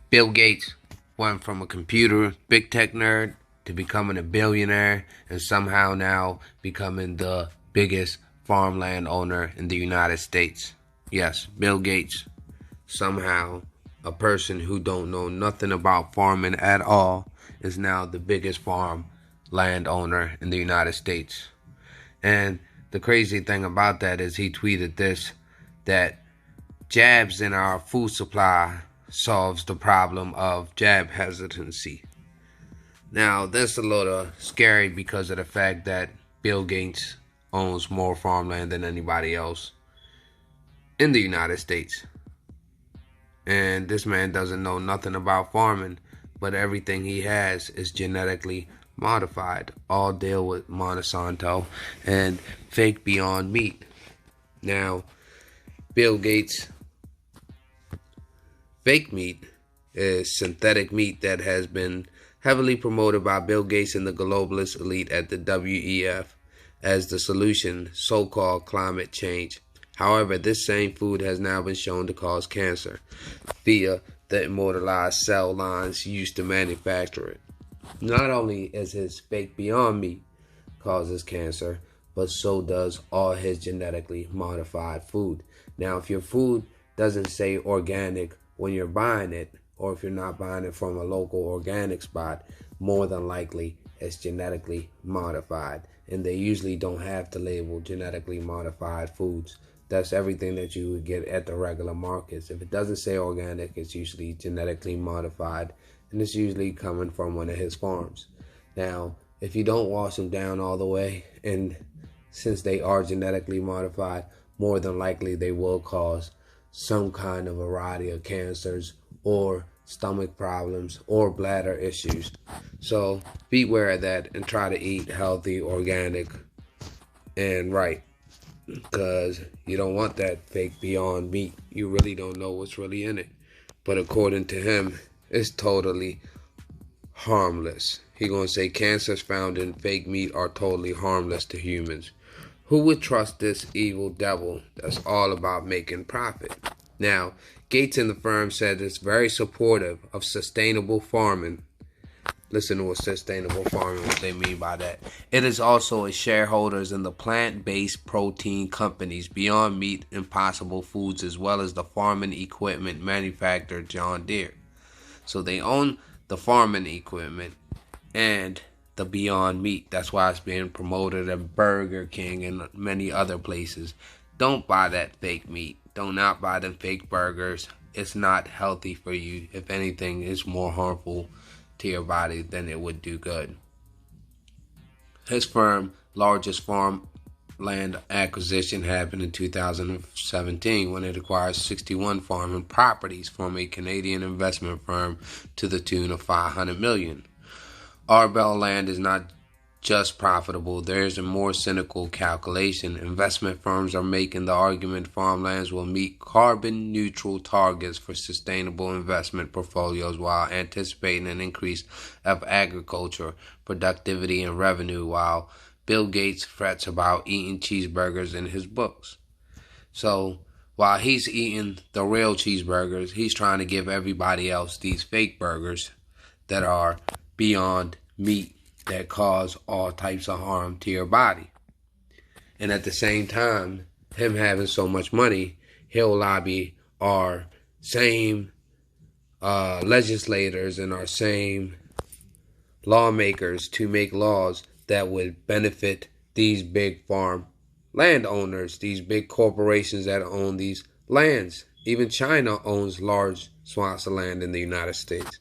Bill Gates went from a computer big tech nerd to becoming a billionaire and somehow now becoming the biggest farmland owner in the United States. Yes, Bill Gates, somehow a person who don't know nothing about farming at all, is now the biggest farm landowner in the United States. And the crazy thing about that is he tweeted this, that jabs in our food supply solves the problem of jab hesitancy. Now, that's a little scary because of the fact that Bill Gates owns more farmland than anybody else in the United States. And this man doesn't know nothing about farming, but everything he has is genetically modified. All deal with Monsanto and fake Beyond Meat. Now, Bill Gates' fake meat is synthetic meat that has been heavily promoted by Bill Gates and the globalist elite at the WEF as the solution, so-called climate change. However, this same food has now been shown to cause cancer via the immortalized cell lines used to manufacture it. Not only is his fake Beyond Meat causes cancer, but so does all his genetically modified food. Now, if your food doesn't say organic when you're buying it, or if you're not buying it from a local organic spot, more than likely it's genetically modified. And they usually don't have to label genetically modified foods. That's everything that you would get at the regular markets. If it doesn't say organic, it's usually genetically modified, and it's usually coming from one of his farms. Now, if you don't wash them down all the way, and since they are genetically modified, more than likely they will cause some kind of variety of cancers or stomach problems or bladder issues. So beware of that and try to eat healthy, organic, and right. Because you don't want that fake Beyond Meat. You really don't know what's really in it. But according to him, it's totally harmless. He gonna say cancers found in fake meat are totally harmless to humans. Who would trust this evil devil that's all about making profit? Now, Gates and the firm said it's very supportive of sustainable farming. Listen to what sustainable farming, what they mean by that. It is also a shareholders in the plant-based protein companies Beyond Meat, Impossible Foods, as well as the farming equipment manufacturer John Deere. So they own the farming equipment and the Beyond Meat. That's why it's being promoted at Burger King and many other places. Don't buy that fake meat. Do not buy them fake burgers. It's not healthy for you. If anything, it's more harmful to your body than it would do good. His firm, largest farmland acquisition, happened in 2017 when it acquired 61 farming properties from a Canadian investment firm to the tune of $500 million. Arbel land is not just profitable. There's a more cynical calculation. Investment firms are making the argument farmlands will meet carbon neutral targets for sustainable investment portfolios while anticipating an increase of agriculture, productivity, and revenue, while Bill Gates frets about eating cheeseburgers in his books. So while he's eating the real cheeseburgers, he's trying to give everybody else these fake burgers that are Beyond Meat that cause all types of harm to your body. And at the same time, him having so much money, he'll lobby our same legislators and our same lawmakers to make laws that would benefit these big farm landowners, these big corporations that own these lands. Even China owns large swaths of land in the United States.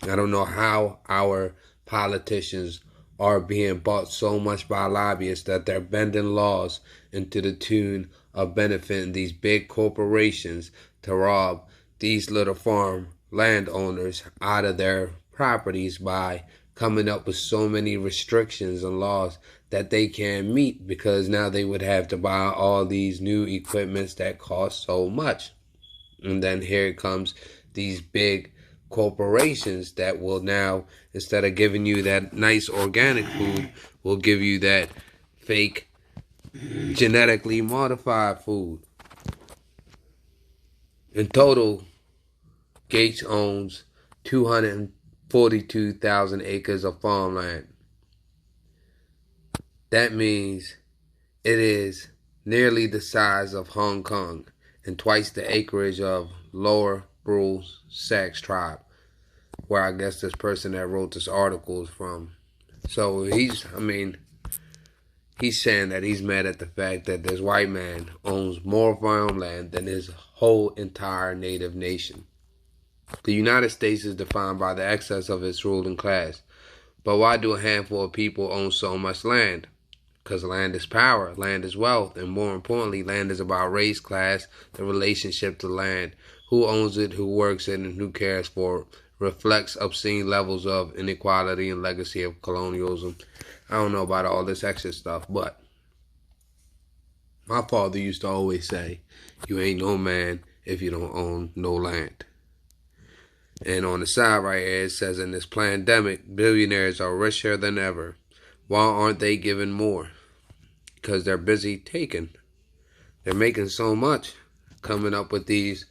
I don't know how our politicians are being bought so much by lobbyists that they're bending laws into the tune of benefiting these big corporations to rob these little farm landowners out of their properties by coming up with so many restrictions and laws that they can't meet, because now they would have to buy all these new equipments that cost so much. And then here comes these big corporations that will now, instead of giving you that nice organic food, will give you that fake genetically modified food. In total, Gates owns 242,000 acres of farmland. That means it is nearly the size of Hong Kong and twice the acreage of Lower Brule Sax tribe, where I guess this person that wrote this article is from. So he's saying that he's mad at the fact that this white man owns more farmland than his whole entire native nation. The United States is defined by the excess of its ruling class. But why do a handful of people own so much land? Because land is power, land is wealth, and more importantly, land is about race, class, the relationship to land, who owns it, who works it, and who cares for it. Reflects obscene levels of inequality and legacy of colonialism. I don't know about all this extra stuff, but my father used to always say, you ain't no man if you don't own no land. And on the side right here, it says, in this pandemic, billionaires are richer than ever. Why aren't they giving more? Because they're busy taking. They're making so much, coming up with these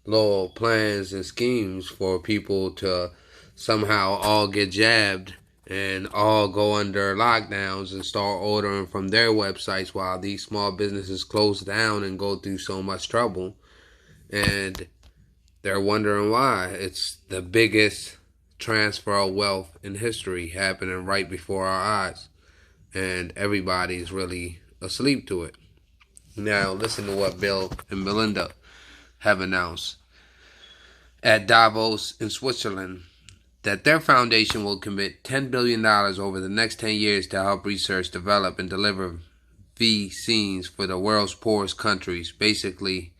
little plans and schemes for people to somehow all get jabbed and all go under lockdowns and start ordering from their websites while these small businesses close down and go through so much trouble. And they're wondering why. It's the biggest transfer of wealth in history happening right before our eyes. And everybody's really asleep to it. Now, listen to what Bill and Melinda have announced at Davos in Switzerland, that their foundation will commit $10 billion over the next 10 years to help research, develop, and deliver vaccines for the world's poorest countries. Basically,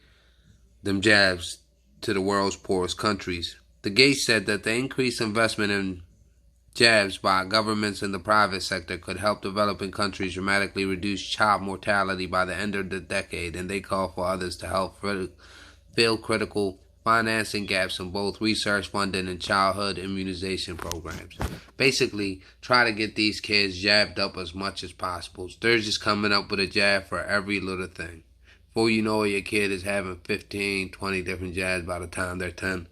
them jabs to the world's poorest countries. The Gates said that the increased investment in jabs by governments and the private sector could help developing countries dramatically reduce child mortality by the end of the decade, and they call for others to help fill critical financing gaps in both research funding and childhood immunization programs. Basically, try to get these kids jabbed up as much as possible. They're just coming up with a jab for every little thing. Before you know it, your kid is having 15, 20 different jabs by the time they're 10,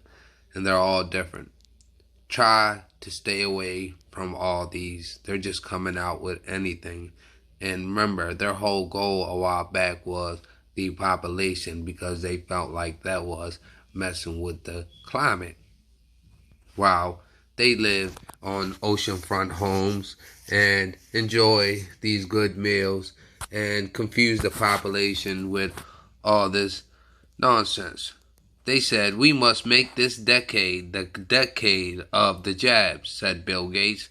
and they're all different. Try to stay away from all these. They're just coming out with anything. And remember, their whole goal a while back was depopulation, because they felt like that was messing with the climate. While they live on oceanfront homes and enjoy these good meals and confuse the population with all this nonsense. They said, we must make this decade the decade of the jabs, said Bill Gates.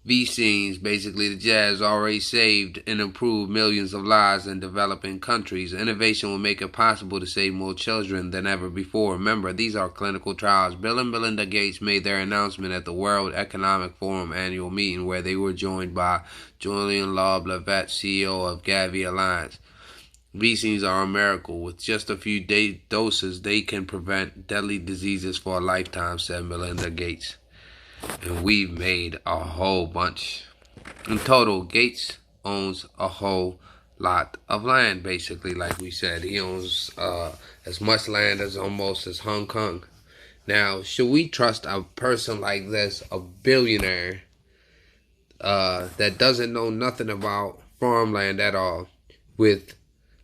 Vaccines, basically the jabs, already saved and improved millions of lives in developing countries. Innovation will make it possible to save more children than ever before. Remember, these are clinical trials. Bill and Melinda Gates made their announcement at the World Economic Forum annual meeting, where they were joined by Julian Laub-Levitt, CEO of Gavi Alliance. Vaccines are a miracle. With just a few doses, they can prevent deadly diseases for a lifetime, said Melinda Gates. And we've made a whole bunch. In total, Gates owns a whole lot of land, basically, like we said. He owns as much land as almost as Hong Kong. Now, should we trust a person like this, a billionaire, that doesn't know nothing about farmland at all, with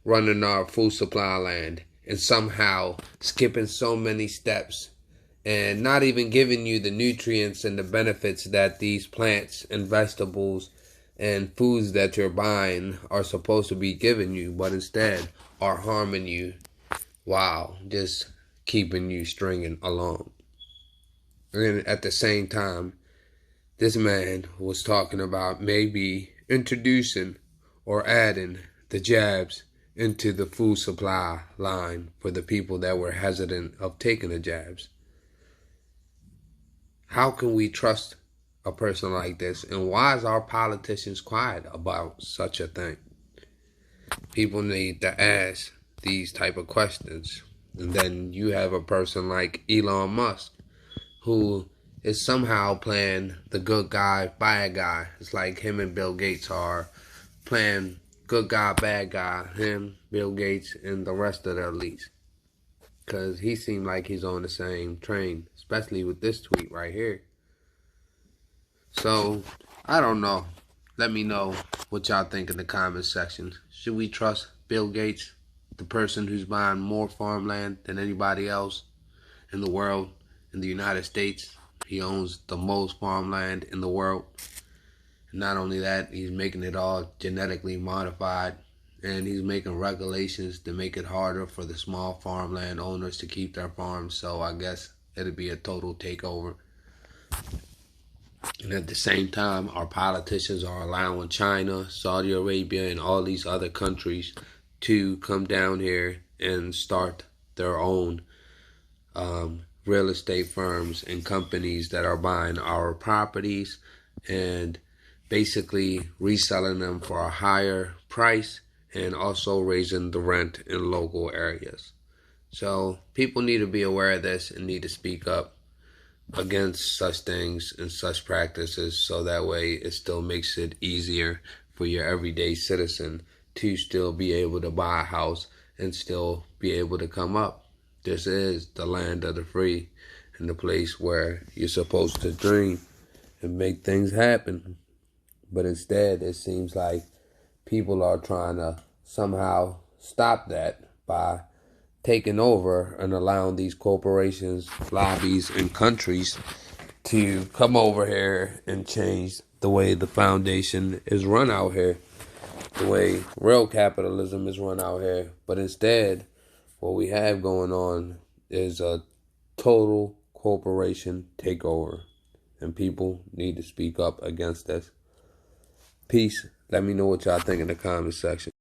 running our food supply land and somehow skipping so many steps and not even giving you the nutrients and the benefits that these plants and vegetables and foods that you're buying are supposed to be giving you, but instead are harming you while just keeping you stringing along. And at the same time, this man was talking about maybe introducing or adding the jabs into the food supply line for the people that were hesitant of taking the jabs. How can we trust a person like this? And why is our politicians quiet about such a thing? People need to ask these type of questions. And then you have a person like Elon Musk, who is somehow playing the good guy, bad guy. It's like him and Bill Gates are playing good guy, bad guy. Him, Bill Gates, and the rest of the elites. because he seemed like he's on the same train, especially with this tweet right here. So, I don't know. Let me know what y'all think in the comments section. Should we trust Bill Gates, the person who's buying more farmland than anybody else in the world, in the United States? He owns the most farmland in the world. And not only that, he's making it all genetically modified, and he's making regulations to make it harder for the small farmland owners to keep their farms. So I guess it'll be a total takeover. And at the same time, our politicians are allowing China, Saudi Arabia, and all these other countries to come down here and start their own real estate firms and companies that are buying our properties and basically reselling them for a higher price and also raising the rent in local areas. So people need to be aware of this and need to speak up against such things and such practices, so that way it still makes it easier for your everyday citizen to still be able to buy a house and still be able to come up. This is the land of the free and the place where you're supposed to dream and make things happen. But instead, it seems like people are trying to somehow stop that by taking over and allowing these corporations, lobbies, and countries to come over here and change the way the foundation is run out here, the way real capitalism is run out here. But instead, what we have going on is a total corporation takeover, and people need to speak up against this. Peace. Let me know what y'all think in the comment section.